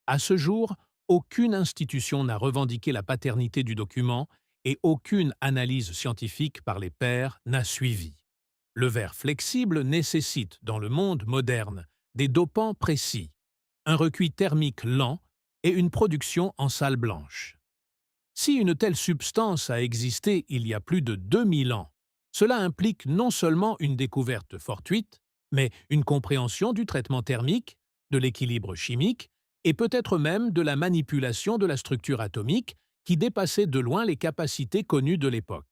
À ce jour, aucune institution n'a revendiqué la paternité du document et aucune analyse scientifique par les pairs n'a suivi. Le verre flexible nécessite, dans le monde moderne, des dopants précis, un recuit thermique lent et une production en salle blanche. Si une telle substance a existé il y a plus de 2000 ans, cela implique non seulement une découverte fortuite, mais une compréhension du traitement thermique, de l'équilibre chimique et peut-être même de la manipulation de la structure atomique qui dépassait de loin les capacités connues de l'époque.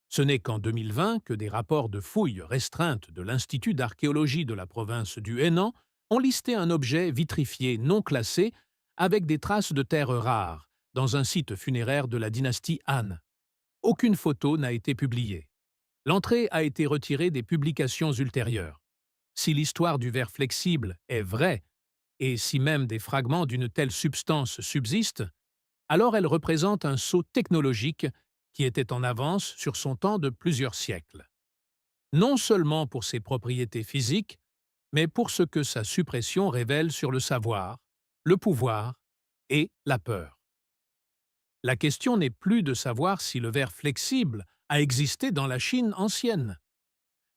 Ce n'est qu'en 2020 que des rapports de fouilles restreintes de l'Institut d'archéologie de la province du Henan ont listé un objet vitrifié non classé avec des traces de terres rares dans un site funéraire de la dynastie Han. Aucune photo n'a été publiée. L'entrée a été retirée des publications ultérieures. Si l'histoire du verre flexible est vraie, et si même des fragments d'une telle substance subsistent, alors elle représente un saut technologique qui était en avance sur son temps de plusieurs siècles. Non seulement pour ses propriétés physiques, mais pour ce que sa suppression révèle sur le savoir, le pouvoir et la peur. La question n'est plus de savoir si le verre flexible a existé dans la Chine ancienne.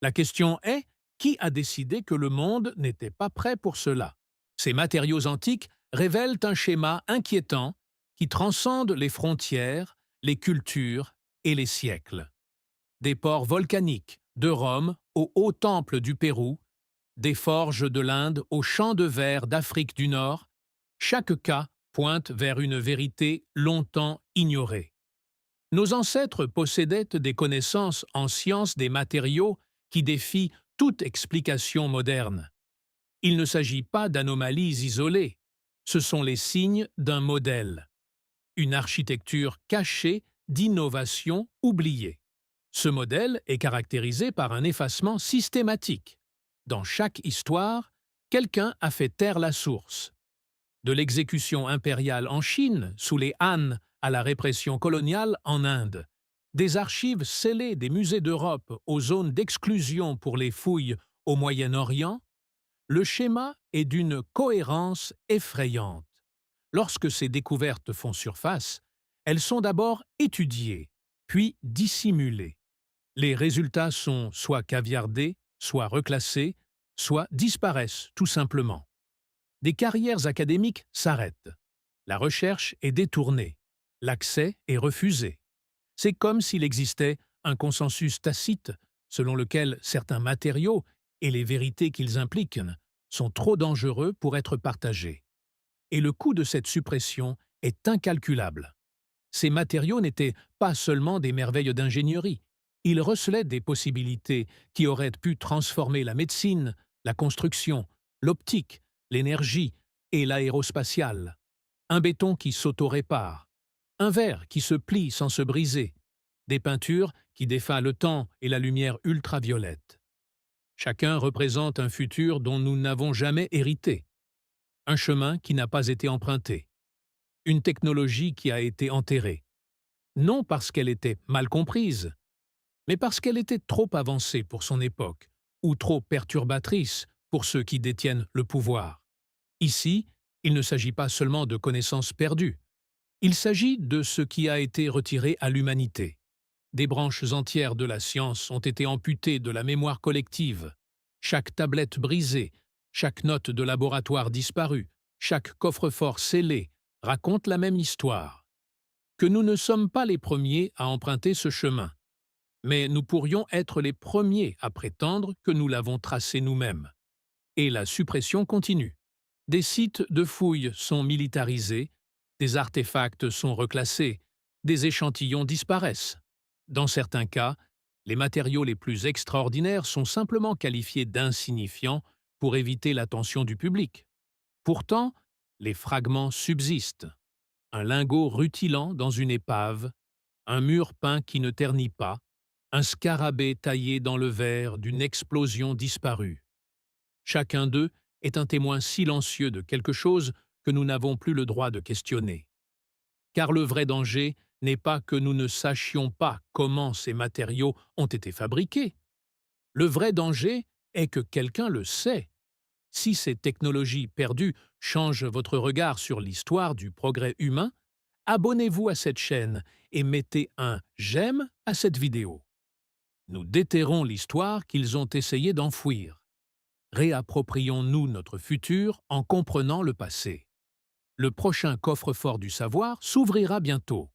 La question est qui a décidé que le monde n'était pas prêt pour cela. Ces matériaux antiques révèlent un schéma inquiétant qui transcende les frontières, les cultures et les siècles. Des ports volcaniques, de Rome au haut temple du Pérou, des forges de l'Inde aux champs de verre d'Afrique du Nord, chaque cas pointe vers une vérité longtemps ignorée. Nos ancêtres possédaient des connaissances en sciences des matériaux qui défient toute explication moderne. Il ne s'agit pas d'anomalies isolées, ce sont les signes d'un modèle, une architecture cachée d'innovations oubliées. Ce modèle est caractérisé par un effacement systématique. Dans chaque histoire, quelqu'un a fait taire la source. De l'exécution impériale en Chine, sous les Han, à la répression coloniale en Inde, des archives scellées des musées d'Europe aux zones d'exclusion pour les fouilles au Moyen-Orient, le schéma est d'une cohérence effrayante. Lorsque ces découvertes font surface, elles sont d'abord étudiées, puis dissimulées. Les résultats sont soit caviardés, soit reclassés, soit disparaissent tout simplement. Des carrières académiques s'arrêtent. La recherche est détournée. L'accès est refusé. C'est comme s'il existait un consensus tacite selon lequel certains matériaux et les vérités qu'ils impliquent sont trop dangereux pour être partagés. Et le coût de cette suppression est incalculable. Ces matériaux n'étaient pas seulement des merveilles d'ingénierie, ils recelaient des possibilités qui auraient pu transformer la médecine, la construction, l'optique, l'énergie et l'aérospatiale. Un béton qui s'auto-répare, un verre qui se plie sans se briser, des peintures qui défient le temps et la lumière ultraviolette. Chacun représente un futur dont nous n'avons jamais hérité, un chemin qui n'a pas été emprunté, une technologie qui a été enterrée. Non parce qu'elle était mal comprise, mais parce qu'elle était trop avancée pour son époque, ou trop perturbatrice pour ceux qui détiennent le pouvoir. Ici, il ne s'agit pas seulement de connaissances perdues, il s'agit de ce qui a été retiré à l'humanité. Des branches entières de la science ont été amputées de la mémoire collective. Chaque tablette brisée, chaque note de laboratoire disparue, chaque coffre-fort scellé raconte la même histoire. Que nous ne sommes pas les premiers à emprunter ce chemin, mais nous pourrions être les premiers à prétendre que nous l'avons tracé nous-mêmes. Et la suppression continue. Des sites de fouilles sont militarisés, des artefacts sont reclassés, des échantillons disparaissent. Dans certains cas, les matériaux les plus extraordinaires sont simplement qualifiés d'insignifiants pour éviter l'attention du public. Pourtant, les fragments subsistent. Un lingot rutilant dans une épave, un mur peint qui ne ternit pas, un scarabée taillé dans le verre d'une explosion disparue. Chacun d'eux est un témoin silencieux de quelque chose que nous n'avons plus le droit de questionner. Car le vrai danger n'est pas que nous ne sachions pas comment ces matériaux ont été fabriqués. Le vrai danger est que quelqu'un le sait. Si ces technologies perdues changent votre regard sur l'histoire du progrès humain, abonnez-vous à cette chaîne et mettez un « j'aime » à cette vidéo. Nous déterrons l'histoire qu'ils ont essayé d'enfouir. Réapproprions-nous notre futur en comprenant le passé. Le prochain coffre-fort du savoir s'ouvrira bientôt.